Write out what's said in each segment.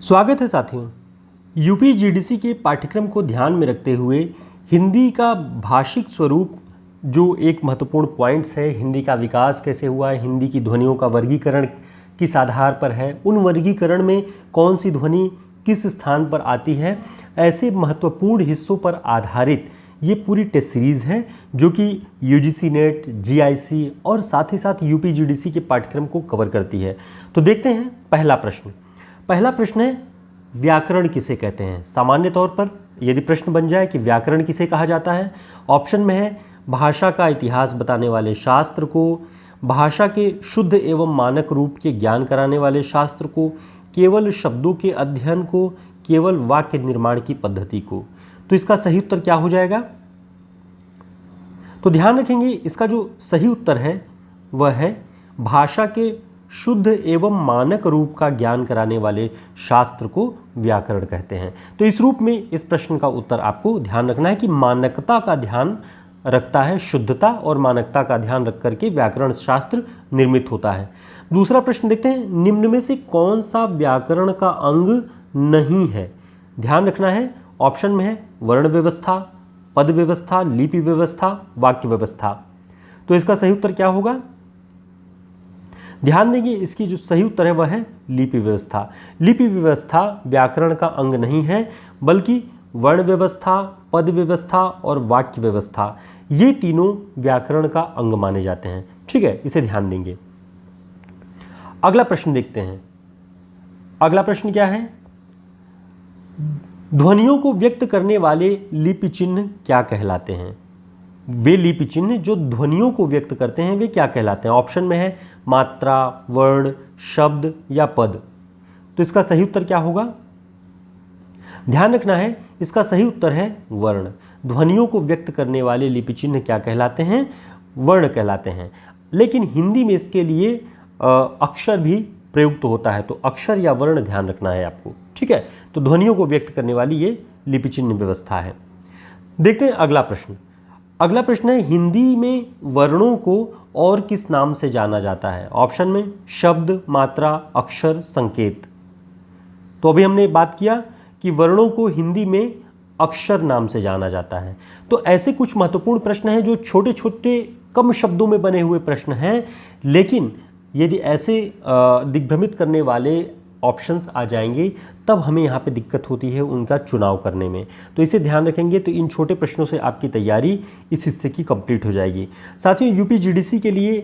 स्वागत है साथियों। यूपी जीडीसी के पाठ्यक्रम को ध्यान में रखते हुए हिंदी का भाषिक स्वरूप जो एक महत्वपूर्ण पॉइंट्स है, हिंदी का विकास कैसे हुआ है, हिंदी की ध्वनियों का वर्गीकरण किस आधार पर है, उन वर्गीकरण में कौन सी ध्वनि किस स्थान पर आती है, ऐसे महत्वपूर्ण हिस्सों पर आधारित ये पूरी टेस्ट सीरीज़ है जो कि यूजीसी नेट, जीआईसी और साथ ही साथ यूपी जीडीसी के पाठ्यक्रम को कवर करती है। तो देखते हैं पहला प्रश्न है व्याकरण किसे कहते हैं। सामान्य तौर पर यदि प्रश्न बन जाए कि व्याकरण किसे कहा जाता है, ऑप्शन में है भाषा का इतिहास बताने वाले शास्त्र को, भाषा के शुद्ध एवं मानक रूप के ज्ञान कराने वाले शास्त्र को, केवल शब्दों के अध्ययन को, केवल वाक्य निर्माण की पद्धति को। तो इसका सही उत्तर क्या हो जाएगा? तो ध्यान रखेंगे इसका जो सही उत्तर है वह है भाषा के शुद्ध एवं मानक रूप का ज्ञान कराने वाले शास्त्र को व्याकरण कहते हैं। तो इस रूप में इस प्रश्न का उत्तर आपको ध्यान रखना है कि मानकता का ध्यान रखता है, शुद्धता और मानकता का ध्यान रख करके व्याकरण शास्त्र निर्मित होता है। दूसरा प्रश्न देखते हैं, निम्न में से कौन सा व्याकरण का अंग नहीं है? ध्यान रखना है, ऑप्शन में है वर्ण व्यवस्था, पद व्यवस्था, लिपि व्यवस्था, वाक्य व्यवस्था। तो इसका सही उत्तर क्या होगा? ध्यान देंगे इसकी जो सही उत्तर है वह है लिपि व्यवस्था। लिपि व्यवस्था व्याकरण का अंग नहीं है बल्कि वर्ण व्यवस्था, पद व्यवस्था और वाक्य व्यवस्था ये तीनों व्याकरण का अंग माने जाते हैं। ठीक है, इसे ध्यान देंगे। अगला प्रश्न देखते हैं। अगला प्रश्न क्या है? ध्वनियों को व्यक्त करने वाले लिपि चिन्ह क्या कहलाते हैं? वे लिपि चिन्ह जो ध्वनियों को व्यक्त करते हैं वे क्या कहलाते हैं? ऑप्शन में है मात्रा, वर्ण, शब्द या पद। तो इसका सही उत्तर क्या होगा? ध्यान रखना है इसका सही उत्तर है वर्ण। ध्वनियों को व्यक्त करने वाले लिपि चिन्ह क्या कहलाते हैं? वर्ण कहलाते हैं। लेकिन हिंदी में इसके लिए अक्षर भी प्रयुक्त होता है, तो अक्षर या वर्ण ध्यान रखना है आपको। ठीक है, तो ध्वनियों को व्यक्त करने वाली ये लिपि चिन्ह व्यवस्था है। देखते हैं अगला प्रश्न। अगला प्रश्न है हिंदी में वर्णों को और किस नाम से जाना जाता है? ऑप्शन में शब्द, मात्रा, अक्षर, संकेत। तो अभी हमने बात किया कि वर्णों को हिंदी में अक्षर नाम से जाना जाता है। तो ऐसे कुछ महत्वपूर्ण प्रश्न हैं जो छोटे छोटे कम शब्दों में बने हुए प्रश्न हैं, लेकिन यदि ऐसे दिग्भ्रमित करने वाले ऑप्शंस आ जाएंगे तब हमें यहाँ पे दिक्कत होती है उनका चुनाव करने में। तो इसे ध्यान रखेंगे तो इन छोटे प्रश्नों से आपकी तैयारी इस हिस्से की कंप्लीट हो जाएगी। साथियों, यूपी जीडीसी के लिए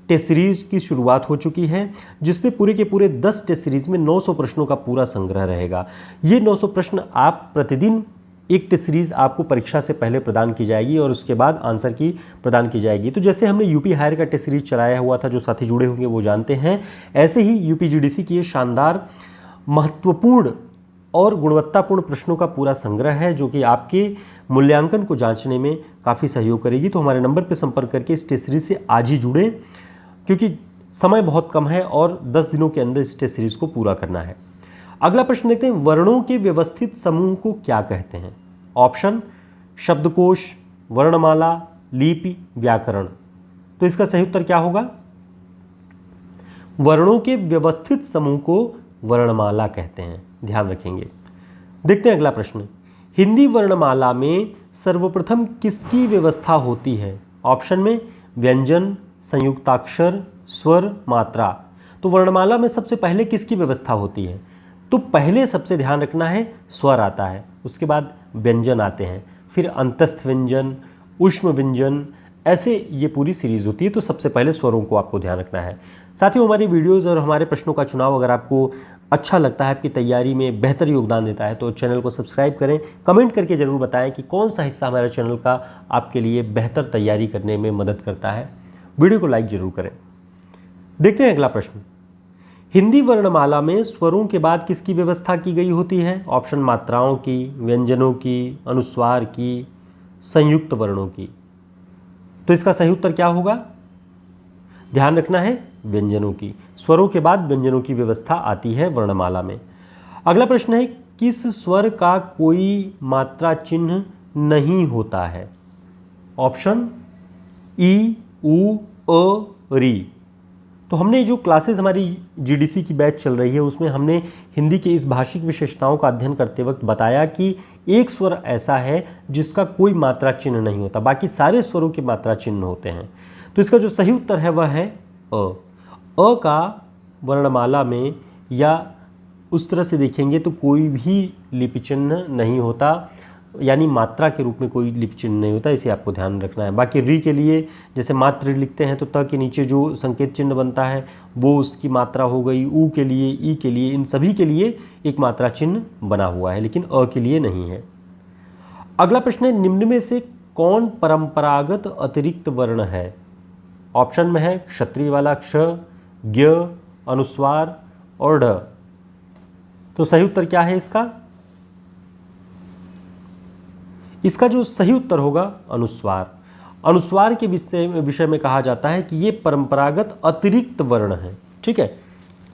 टेस्ट सीरीज की शुरुआत हो चुकी है जिसमें पूरे के पूरे 10 टेस्ट सीरीज में 900 प्रश्नों का पूरा संग्रह रहेगा। ये 900 प्रश्न आप प्रतिदिन एक टेस्ट सीरीज आपको परीक्षा से पहले प्रदान की जाएगी और उसके बाद आंसर की प्रदान की जाएगी। तो जैसे हमने यूपी हायर का टेस्ट सीरीज चलाया हुआ था, जो साथी जुड़े होंगे वो जानते हैं, ऐसे ही यूपी जीडीसी की ये शानदार, महत्वपूर्ण और गुणवत्तापूर्ण प्रश्नों का पूरा संग्रह है जो कि आपके मूल्यांकन को जांचने में काफ़ी सहयोग करेगी। तो हमारे नंबर पर संपर्क करके इस टेस्ट सीरीज से आज ही जुड़ें, क्योंकि समय बहुत कम है और 10 दिनों के अंदर इस टेस्ट सीरीज को पूरा करना है। अगला प्रश्न देखते हैं, वर्णों के व्यवस्थित समूह को क्या कहते हैं? ऑप्शन शब्दकोश, वर्णमाला, लिपि, व्याकरण। तो इसका सही उत्तर क्या होगा? वर्णों के व्यवस्थित समूह को वर्णमाला कहते हैं, ध्यान रखेंगे। देखते हैं अगला प्रश्न, हिंदी वर्णमाला में सर्वप्रथम किसकी व्यवस्था होती है? ऑप्शन में व्यंजन, संयुक्ताक्षर, स्वर, मात्रा। तो वर्णमाला में सबसे पहले किसकी व्यवस्था होती है? तो पहले सबसे ध्यान रखना है स्वर आता है, उसके बाद व्यंजन आते हैं, फिर अंतस्थ व्यंजन, ऊष्म व्यंजन, ऐसे ये पूरी सीरीज होती है। तो सबसे पहले स्वरों को आपको ध्यान रखना है। साथियों, हमारी वीडियोस और हमारे प्रश्नों का चुनाव अगर आपको अच्छा लगता है, आपकी तैयारी में बेहतर योगदान देता है, तो चैनल को सब्सक्राइब करें। कमेंट करके ज़रूर बताएं कि कौन सा हिस्सा हमारे चैनल का आपके लिए बेहतर तैयारी करने में मदद करता है। वीडियो को लाइक ज़रूर करें। देखते हैं अगला प्रश्न, हिंदी वर्णमाला में स्वरों के बाद किसकी व्यवस्था की गई होती है? ऑप्शन मात्राओं की, व्यंजनों की, अनुस्वार की, संयुक्त वर्णों की। तो इसका सही उत्तर क्या होगा? ध्यान रखना है व्यंजनों की। स्वरों के बाद व्यंजनों की व्यवस्था आती है वर्णमाला में। अगला प्रश्न है, किस स्वर का कोई मात्रा चिन्ह नहीं होता है? ऑप्शन ई, उ, अ, री। तो हमने जो क्लासेस हमारी जीडीसी की बैच चल रही है उसमें हमने हिंदी के इस भाषिक विशेषताओं का अध्ययन करते वक्त बताया कि एक स्वर ऐसा है जिसका कोई मात्रा चिन्ह नहीं होता, बाकी सारे स्वरों के मात्रा चिन्ह होते हैं। तो इसका जो सही उत्तर है वह है अ। अ का वर्णमाला में या उस तरह से देखेंगे तो कोई भी लिपि चिन्ह नहीं होता, यानी मात्रा के रूप में कोई लिपि चिन्ह नहीं होता, इसे आपको ध्यान रखना है। बाकी री के लिए जैसे मात्र लिखते हैं तो त के नीचे जो संकेत चिन्ह बनता है वो उसकी मात्रा हो गई, ऊ के लिए, ई के लिए, इन सभी के लिए एक मात्रा चिन्ह बना हुआ है, लेकिन अ के लिए नहीं है। अगला प्रश्न है, निम्न में से कौन परंपरागत अतिरिक्त वर्ण है? ऑप्शन में है क्षत्रिय वाला क्ष, ज्ञ, अनुस्वार और ढ। तो सही उत्तर क्या है इसका? इसका जो सही उत्तर होगा अनुस्वार। अनुस्वार के विषय में कहा जाता है कि ये परंपरागत अतिरिक्त वर्ण है। ठीक है,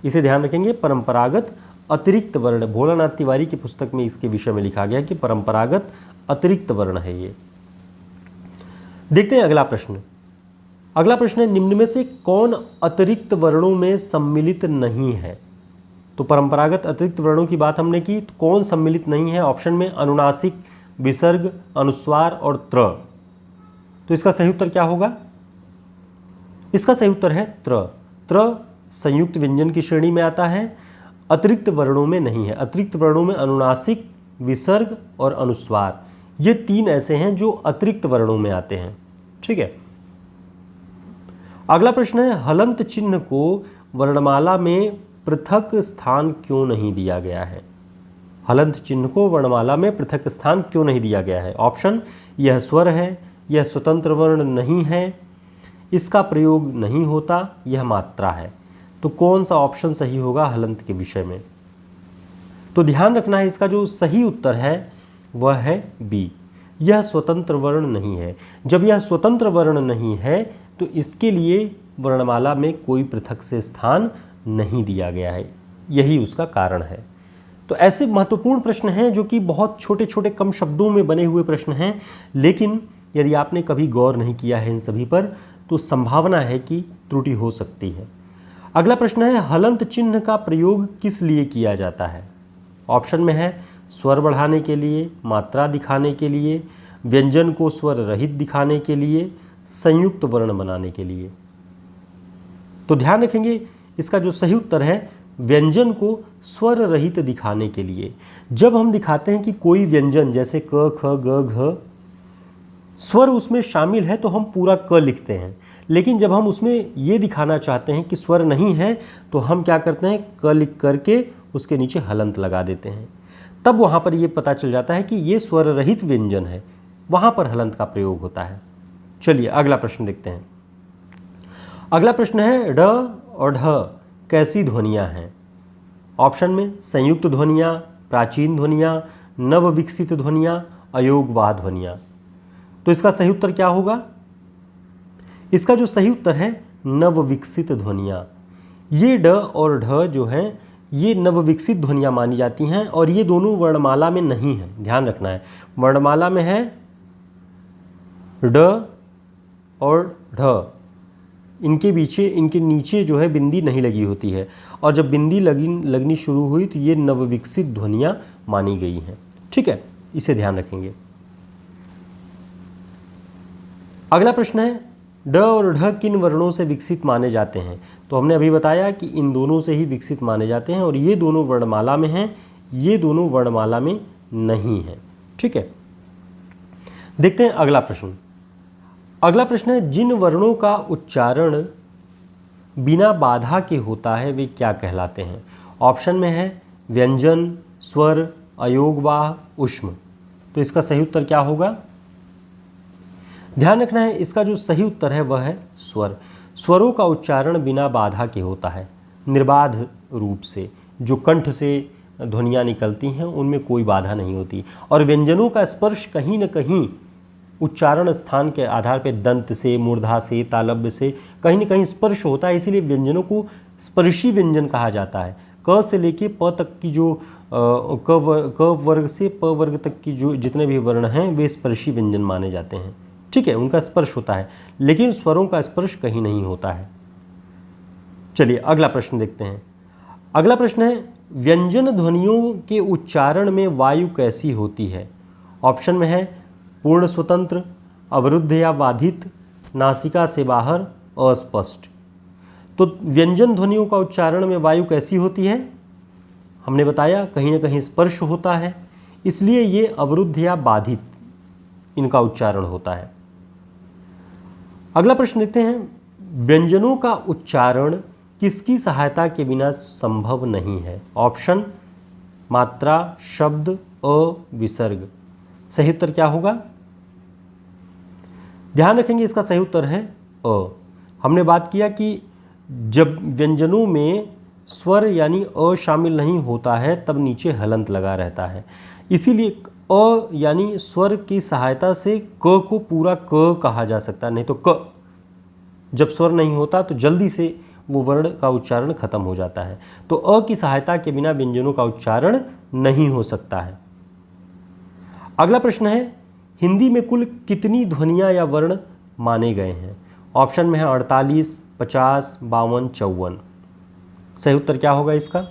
इसे ध्यान रखेंगे, परंपरागत अतिरिक्त वर्ण। भोलानाथ तिवारी की पुस्तक में इसके विषय में लिखा गया कि परंपरागत अतिरिक्त वर्ण है ये। देखते हैं अगला प्रश्न। अगला प्रश्न है, निम्न में से कौन अतिरिक्त वर्णों में सम्मिलित नहीं है? तो परंपरागत अतिरिक्त वर्णों की बात हमने की, तो कौन सम्मिलित नहीं है? ऑप्शन में अनुनासिक, विसर्ग, अनुस्वार और त्र। तो इसका सही उत्तर क्या होगा? इसका सही उत्तर है त्र। त्र संयुक्त व्यंजन की श्रेणी में आता है, अतिरिक्त वर्णों में नहीं है। अतिरिक्त वर्णों में अनुनासिक, विसर्ग और अनुस्वार, ये तीन ऐसे हैं जो अतिरिक्त वर्णों में आते हैं। ठीक है, अगला प्रश्न है, हलंत चिन्ह को वर्णमाला में पृथक स्थान क्यों नहीं दिया गया है? हलंत चिन्ह को वर्णमाला में पृथक स्थान क्यों नहीं दिया गया है? ऑप्शन, यह स्वर है, यह स्वतंत्र वर्ण नहीं है, इसका प्रयोग नहीं होता, यह मात्रा है। तो कौन सा ऑप्शन सही होगा हलंत के विषय में? तो ध्यान रखना है, इसका जो सही उत्तर है वह है बी, यह स्वतंत्र वर्ण नहीं है। जब यह स्वतंत्र वर्ण नहीं है तो इसके लिए वर्णमाला में कोई पृथक से स्थान नहीं दिया गया है, यही उसका कारण है। तो ऐसे महत्वपूर्ण प्रश्न हैं जो कि बहुत छोटे छोटे कम शब्दों में बने हुए प्रश्न हैं, लेकिन यदि आपने कभी गौर नहीं किया है इन सभी पर तो संभावना है कि त्रुटि हो सकती है। अगला प्रश्न है, हलंत चिन्ह का प्रयोग किस लिए किया जाता है? ऑप्शन में है स्वर बढ़ाने के लिए, मात्रा दिखाने के लिए, व्यंजन को स्वर रहित दिखाने के लिए, संयुक्त वर्ण बनाने के लिए। तो ध्यान रखेंगे, इसका जो सही उत्तर है व्यंजन को स्वर रहित दिखाने के लिए। जब हम दिखाते हैं कि कोई व्यंजन जैसे क, ख, ग, घ, स्वर उसमें शामिल है तो हम पूरा क लिखते हैं, लेकिन जब हम उसमें ये दिखाना चाहते हैं कि स्वर नहीं है तो हम क्या करते हैं, क लिख करके उसके नीचे हलंत लगा देते हैं। तब वहाँ पर ये पता चल जाता है कि ये स्वर रहित व्यंजन है, वहाँ पर हलंत का प्रयोग होता है। चलिए अगला प्रश्न देखते हैं। अगला प्रश्न है, ढ और ढ कैसी ध्वनियाँ हैं? ऑप्शन में संयुक्त ध्वनियाँ, प्राचीन ध्वनियाँ, नव विकसित ध्वनियाँ, अयोगवाह ध्वनियाँ। तो इसका सही उत्तर क्या होगा? इसका जो सही उत्तर है नव विकसित ध्वनियाँ। ये ड और ढ जो हैं ये नव विकसित ध्वनियाँ मानी जाती हैं और ये दोनों वर्णमाला में नहीं हैं, ध्यान रखना है। वर्णमाला में है ड और ढ, इनके पीछे इनके नीचे जो है बिंदी नहीं लगी होती है, और जब बिंदी लगनी शुरू हुई तो ये नवविकसित ध्वनियाँ मानी गई हैं। ठीक है, इसे ध्यान रखेंगे। अगला प्रश्न है, ड और ढ किन वर्णों से विकसित माने जाते हैं? तो हमने अभी बताया कि इन दोनों से ही विकसित माने जाते हैं और ये दोनों वर्णमाला में हैं, ये दोनों वर्णमाला में नहीं हैं। ठीक है, देखते हैं अगला प्रश्न। अगला प्रश्न है, जिन वर्णों का उच्चारण बिना बाधा के होता है वे क्या कहलाते हैं? ऑप्शन में है व्यंजन, स्वर, अयोगवाह, ऊष्म। तो इसका सही उत्तर क्या होगा? ध्यान रखना है, इसका जो सही उत्तर है वह है स्वर। स्वरों का उच्चारण बिना बाधा के होता है, निर्बाध रूप से। जो कंठ से ध्वनियाँ निकलती हैं उनमें कोई बाधा नहीं होती, और व्यंजनों का स्पर्श कहीं न कहीं उच्चारण स्थान के आधार पर दंत से, मूर्धा से, तालव्य से कहीं न कहीं स्पर्श होता है, इसीलिए व्यंजनों को स्पर्शी व्यंजन कहा जाता है। क से लेके प तक की जो क वर्ग से प वर्ग तक की जो जितने भी वर्ण हैं वे स्पर्शी व्यंजन माने जाते हैं। ठीक है, उनका स्पर्श होता है, लेकिन स्वरों का स्पर्श कहीं नहीं होता है। चलिए अगला प्रश्न देखते हैं। अगला प्रश्न है, व्यंजन ध्वनियों के उच्चारण में वायु कैसी होती है? ऑप्शन में है पूर्ण स्वतंत्र, अवरुद्ध या बाधित, नासिका से बाहर, अस्पष्ट। तो व्यंजन ध्वनियों का उच्चारण में वायु कैसी होती है? हमने बताया कहीं ना कहीं स्पर्श होता है, इसलिए ये अवरुद्ध या बाधित इनका उच्चारण होता है। अगला प्रश्न देखते हैं, व्यंजनों का उच्चारण किसकी सहायता के बिना संभव नहीं है? ऑप्शन मात्रा, शब्द, अ, विसर्ग। सही उत्तर क्या होगा? ध्यान रखेंगे इसका सही उत्तर है अ। हमने बात किया कि जब व्यंजनों में स्वर यानी अ शामिल नहीं होता है तब नीचे हलंत लगा रहता है, इसीलिए अ यानी स्वर की सहायता से क को पूरा क कहा जा सकता है। नहीं तो क जब स्वर नहीं होता तो जल्दी से वो वर्ण का उच्चारण खत्म हो जाता है। तो अ की सहायता के बिना व्यंजनों का उच्चारण नहीं हो सकता है। अगला प्रश्न है, हिंदी में कुल कितनी ध्वनियाँ या वर्ण माने गए हैं? ऑप्शन में है 48, 50, 52, 54। सही उत्तर क्या होगा इसका?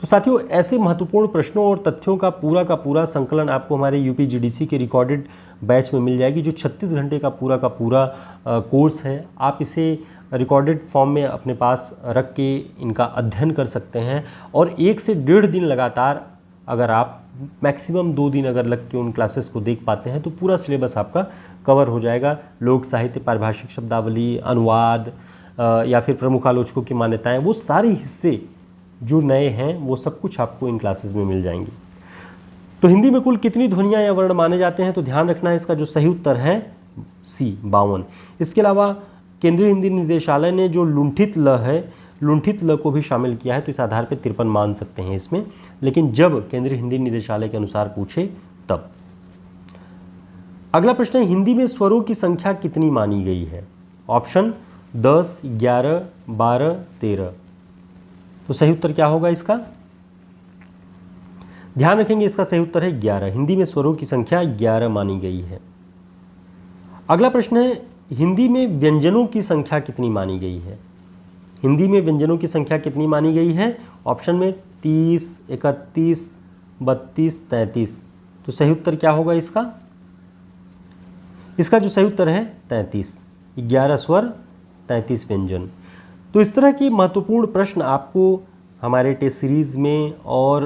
तो साथियों, ऐसे महत्वपूर्ण प्रश्नों और तथ्यों का पूरा संकलन आपको हमारे यूपीजीडीसी के रिकॉर्डेड बैच में मिल जाएगी, जो 36 घंटे का पूरा कोर्स है। आप इसे रिकॉर्डेड फॉर्म में अपने पास रख के इनका अध्ययन कर सकते हैं, और 1 से 1.5 दिन लगातार अगर आप मैक्सिमम 2 दिन अगर लग के उन क्लासेस को देख पाते हैं तो पूरा सिलेबस आपका कवर हो जाएगा। लोक साहित्य, पारिभाषिक शब्दावली, अनुवाद या फिर प्रमुख आलोचकों की मान्यताएं, वो सारे हिस्से जो नए हैं वो सब कुछ आपको इन क्लासेस में मिल जाएंगे। तो हिंदी में कुल कितनी ध्वनियाँ या वर्ण माने जाते हैं? तो ध्यान रखना है, इसका जो सही उत्तर है सी, 52। इसके अलावा केंद्रीय हिंदी निदेशालय ने जो लुंठित ल है, लुंठित ल को भी शामिल किया है, तो इस आधार पर 53 मान सकते हैं इसमें, लेकिन जब केंद्रीय हिंदी निदेशालय के अनुसार पूछे तब। अगला प्रश्न है, हिंदी में स्वरों की संख्या कितनी मानी गई है? ऑप्शन 10, 11, 12, 13। तो सही उत्तर क्या होगा इसका? ध्यान रखेंगे, इसका सही उत्तर है 11। हिंदी में स्वरों की संख्या 11 मानी गई है। अगला प्रश्न है, हिंदी में व्यंजनों की संख्या कितनी मानी गई है? हिंदी में व्यंजनों की संख्या कितनी मानी गई है? ऑप्शन में 30, 31, 32, 33। तो सही उत्तर क्या होगा इसका? इसका जो सही उत्तर है 33। 11 स्वर, 33 व्यंजन। तो इस तरह के महत्वपूर्ण प्रश्न आपको हमारे टेस्ट सीरीज़ में और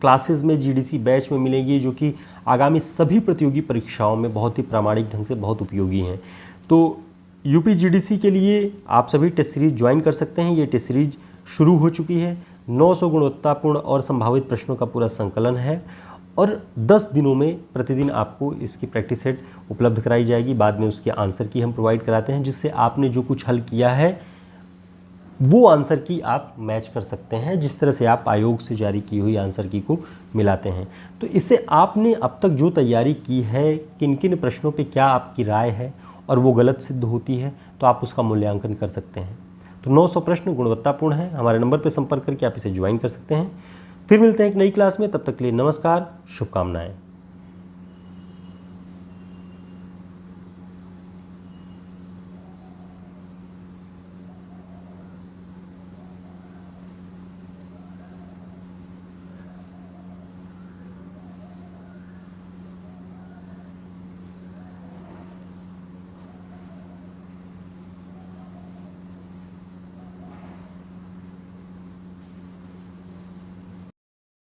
क्लासेस में जीडीसी बैच में मिलेंगी, जो कि आगामी सभी प्रतियोगी परीक्षाओं में बहुत ही प्रामाणिक ढंग से बहुत उपयोगी हैं। तो यूपीजीडीसी के लिए आप सभी टेस्ट सीरीज ज्वाइन कर सकते हैं। ये टेस्ट सीरीज शुरू हो चुकी है। 900 गुणवत्तापूर्ण और संभावित प्रश्नों का पूरा संकलन है, और 10 दिनों में प्रतिदिन आपको इसकी प्रैक्टिस सेट उपलब्ध कराई जाएगी। बाद में उसके आंसर की हम प्रोवाइड कराते हैं, जिससे आपने जो कुछ हल किया है वो आंसर की आप मैच कर सकते हैं, जिस तरह से आप आयोग से जारी की हुई आंसर की को मिलाते हैं। तो इससे आपने अब तक जो तैयारी की है, किन किन प्रश्नों पे क्या आपकी राय है और वो गलत सिद्ध होती है, तो आप उसका मूल्यांकन कर सकते हैं। तो 900 प्रश्न गुणवत्तापूर्ण हैं। हमारे नंबर पर संपर्क करके आप इसे ज्वाइन कर सकते हैं। फिर मिलते हैं एक नई क्लास में, तब तक के लिए नमस्कार, शुभकामनाएं।